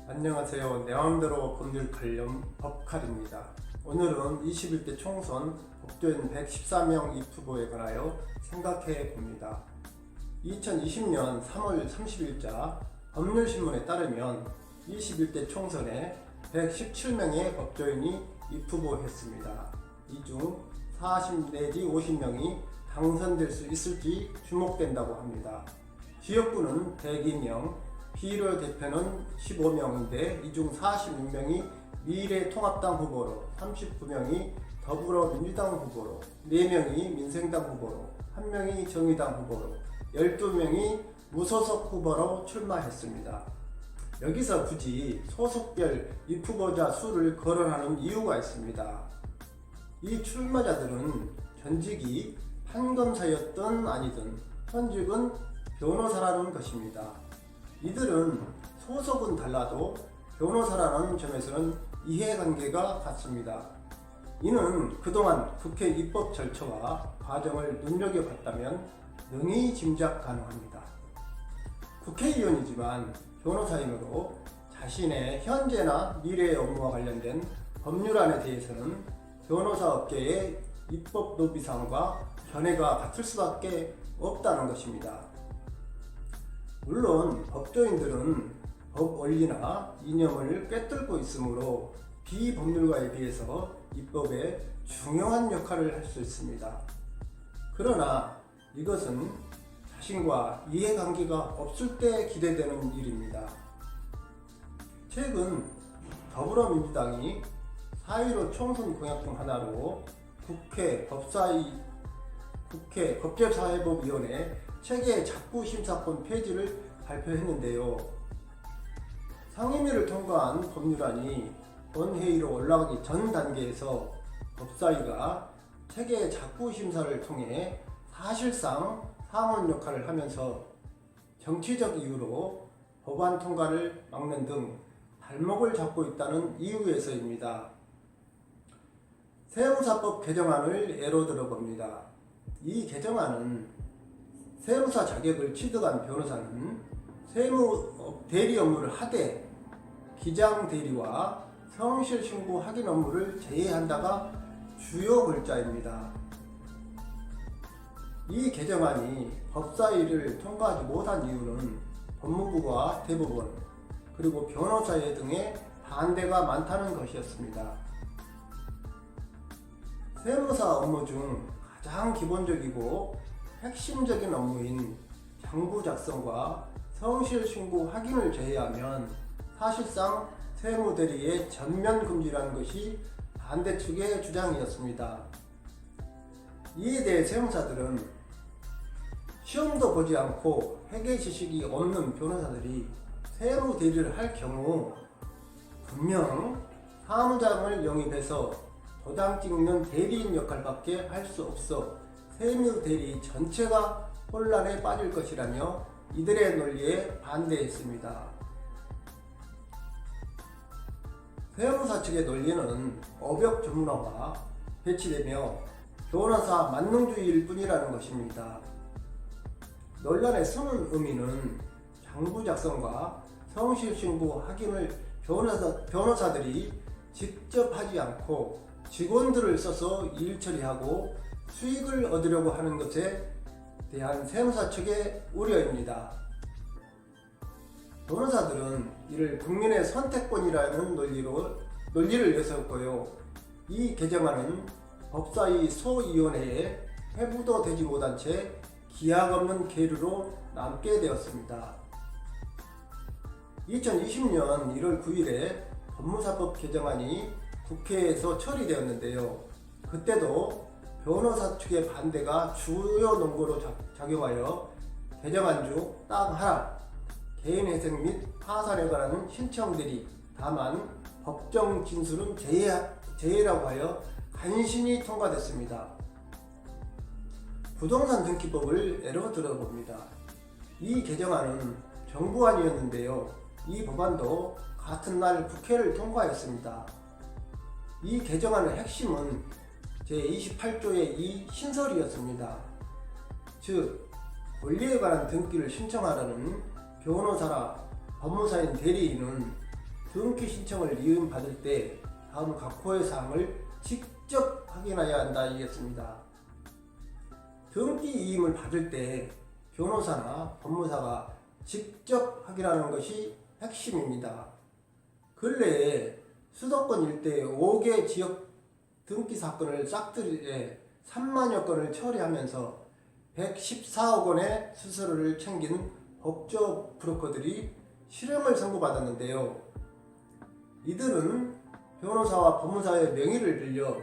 안녕하세요. 내 마음대로 법률 관련 법칼입니다. 오늘은 21대 총선 법조인 114명 입후보에 관하여 생각해 봅니다. 2020년 3월 30일자 법률신문에 따르면 21대 총선에 117명의 법조인이 입후보했습니다. 이 중 40 내지 50명이 당선될 수 있을지 주목된다고 합니다. 지역구는 102명, 비례대표는 15명인데 이 중 46명이 미래통합당 후보로, 39명이 더불어민주당 후보로, 4명이 민생당 후보로, 1명이 정의당 후보로, 12명이 무소속 후보로 출마했습니다. 여기서 굳이 소속별 입후보자 수를 거론하는 이유가 있습니다. 이 출마자들은 전직이 판검사였든 아니든 현직은 변호사라는 것입니다. 이들은 소속은 달라도 변호사라는 점에서는 이해관계가 같습니다. 이는 그동안 국회 입법 절차와 과정을 눈여겨봤다면 능히 짐작 가능합니다. 국회의원이지만 변호사이므로 자신의 현재나 미래의 업무와 관련된 법률안에 대해서는 변호사 업계의 입법 노비상과 견해가 같을 수밖에 없다는 것입니다. 물론 법조인들은 법 원리나 이념을 꿰뚫고 있으므로 비법률가에 비해서 입법에 중요한 역할을 할 수 있습니다. 그러나 이것은 자신과 이해관계가 없을 때 기대되는 일입니다. 최근 더불어민주당이 4.15 총선 공약 중 하나로 국회 법제사회법위원회 체계 작부심사권 폐지를 발표했는데요. 상임위를 통과한 법률안이 본회의로 올라가기 전 단계에서 법사위가 체계 작부심사를 통해 사실상 상원 역할을 하면서 정치적 이유로 법안 통과를 막는 등 발목을 잡고 있다는 이유에서입니다. 세무사법 개정안을 예로 들어봅니다. 이 개정안은 세무사 자격을 취득한 변호사는 세무 대리 업무를 하되 기장 대리와 성실 신고 확인 업무를 제외한다가 주요 골자입니다. 이 개정안이 법사위를 통과하지 못한 이유는 법무부와 대법원 그리고 변호사회 등의 반대가 많다는 것이었습니다. 세무사 업무 중 가장 기본적이고 핵심적인 업무인 장부 작성과 성실 신고 확인을 제외하면 사실상 세무대리의 전면 금지라는 것이 반대측의 주장이었습니다. 이에 대해 세무사들은 시험도 보지 않고 회계 지식이 없는 변호사들이 세무대리를 할 경우 분명 사무장을 영입해서 도장 찍는 대리인 역할밖에 할 수 없어 세무대리 전체가 혼란에 빠질 것이라며 이들의 논리에 반대했습니다. 세무사 측의 논리는 업역 전문화가 배치되며 변호사 만능주의일 뿐이라는 것입니다. 논란의 숨은 의미는 장부 작성과 성실 신고 확인을 변호사들이 직접 하지 않고 직원들을 써서 일 처리하고 수익을 얻으려고 하는 것에 대한 세무사 측의 우려입니다. 변호사들은 이를 국민의 선택권이라는 논리를 내세웠고요. 이 개정안은 법사위 소위원회에 회부도 되지 못한 채 기약 없는 계류로 남게 되었습니다. 2020년 1월 9일에 법무사법 개정안이 국회에서 처리되었는데요. 그때도 변호사 측의 반대가 주요 논거로 작용하여 개정안 중 딱 하나, 개인회생 및 파산에 관한 신청들이 다만 법정 진술은 제외라고 하여 간신히 통과됐습니다. 부동산 등기법을 예로 들어봅니다. 이 개정안은 정부안이었는데요. 이 법안도 같은 날 국회를 통과했습니다. 이 개정안의 핵심은 제28조의 이 신설이었습니다. 즉, 권리에 관한 등기를 신청하라는 변호사나 법무사인 대리인은 등기 신청을 이음받을 때 다음 각호의 사항을 직접 확인해야 한다 이겠습니다. 등기 이임을 받을 때 변호사나 법무사가 직접 확인하는 것이 핵심입니다. 근래에 수도권 일대 5개 지역 등기 사건을 싹들이에 3만여 건을 처리하면서 114억 원의 수수료를 챙긴 법조 브로커들이 실형을 선고받았는데요. 이들은 변호사와 법무사의 명의를 빌려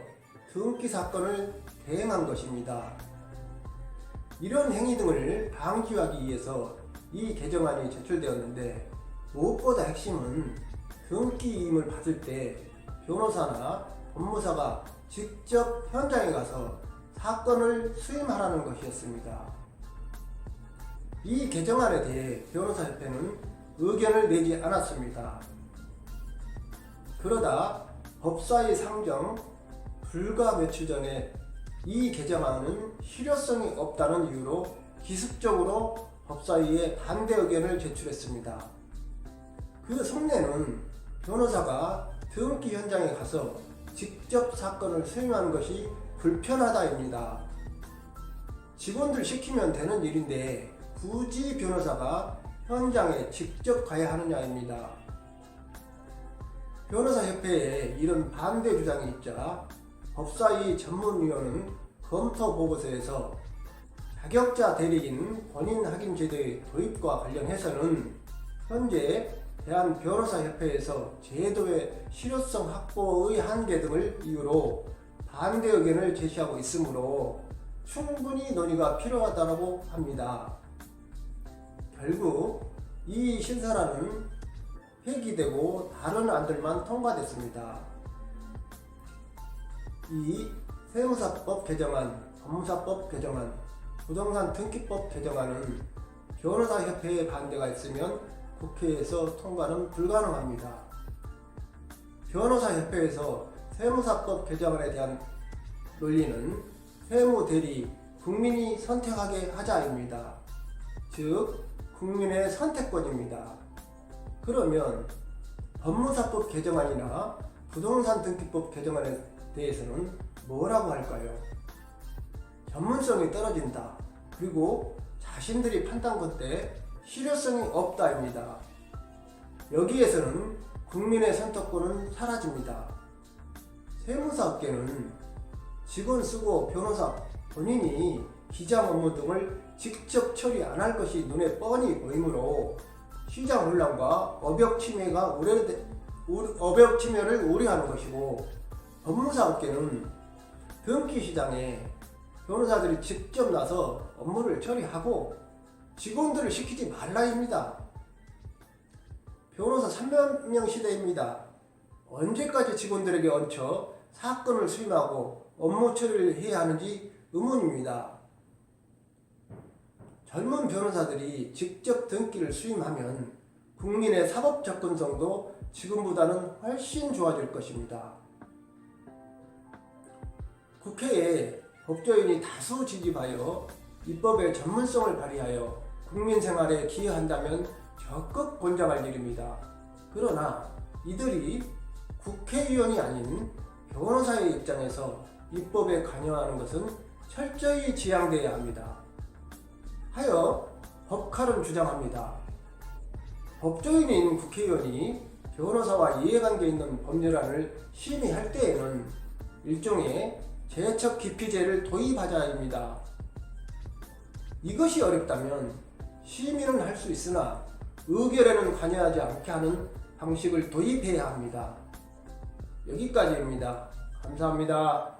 등기 사건을 대행한 것입니다. 이런 행위 등을 방지하기 위해서 이 개정안이 제출되었는데, 무엇보다 핵심은 등기임을 받을 때 변호사나 법무사가 직접 현장에 가서 사건을 수임하라는 것이었습니다. 이 개정안에 대해 변호사협회는 의견을 내지 않았습니다. 그러다 법사위 상정 불과 며칠 전에 이 개정안은 실효성이 없다는 이유로 기습적으로 법사위에 반대 의견을 제출했습니다. 그 속내는 변호사가 등기 현장에 가서 직접 사건을 수임하는 것이 불편하다입니다. 직원들 시키면 되는 일인데 굳이 변호사가 현장에 직접 가야 하느냐입니다. 변호사협회에 이런 반대 주장이 있자 법사위 전문위원은 검토 보고서에서 자격자 대리인 본인 확인 제도의 도입과 관련해서는 현재 대한변호사협회에서 제도의 실효성 확보의 한계 등을 이유로 반대 의견을 제시하고 있으므로 충분히 논의가 필요하다고 합니다. 결국 이 신설안은 폐기되고 다른 안들만 통과됐습니다. 이 세무사법 개정안, 법무사법 개정안, 부동산 등기법 개정안은 변호사협회의 반대가 있으면 국회에서 통과는 불가능합니다. 변호사협회에서 세무사법 개정안에 대한 논리는 세무대리, 국민이 선택하게 하자입니다. 즉, 국민의 선택권입니다. 그러면 법무사법 개정안이나 부동산 등기법 개정안에 대해서는 뭐라고 할까요? 전문성이 떨어진다. 그리고 자신들이 판단권 때 실효성이 없다입니다. 여기에서는 국민의 선택권은 사라집니다. 세무사업계는 직원 쓰고 변호사 본인이 기장 업무 등을 직접 처리 안 할 것이 눈에 뻔히 보이므로 시장 혼란과 업역 침해를 우려하는 것이고, 법무사업계는 등기 시장에 변호사들이 직접 나서 업무를 처리하고 직원들을 시키지 말라입니다. 변호사 3만 명 시대입니다. 언제까지 직원들에게 얹혀 사건을 수임하고 업무 처리를 해야 하는지 의문입니다. 젊은 변호사들이 직접 등기를 수임하면 국민의 사법 접근성도 지금보다는 훨씬 좋아질 것입니다. 국회에 법조인이 다수 지지하여 입법의 전문성을 발휘하여 국민 생활에 기여한다면 적극 권장할 일입니다. 그러나 이들이 국회의원이 아닌 변호사의 입장에서 입법에 관여하는 것은 철저히 지양되어야 합니다. 하여 법칼은 주장합니다. 법조인인 국회의원이 변호사와 이해관계 있는 법률안을 심의할 때에는 일종의 제척기피제를 도입하자입니다. 이것이 어렵다면 심의는 할 수 있으나 의결에는 관여하지 않게 하는 방식을 도입해야 합니다. 여기까지입니다. 감사합니다.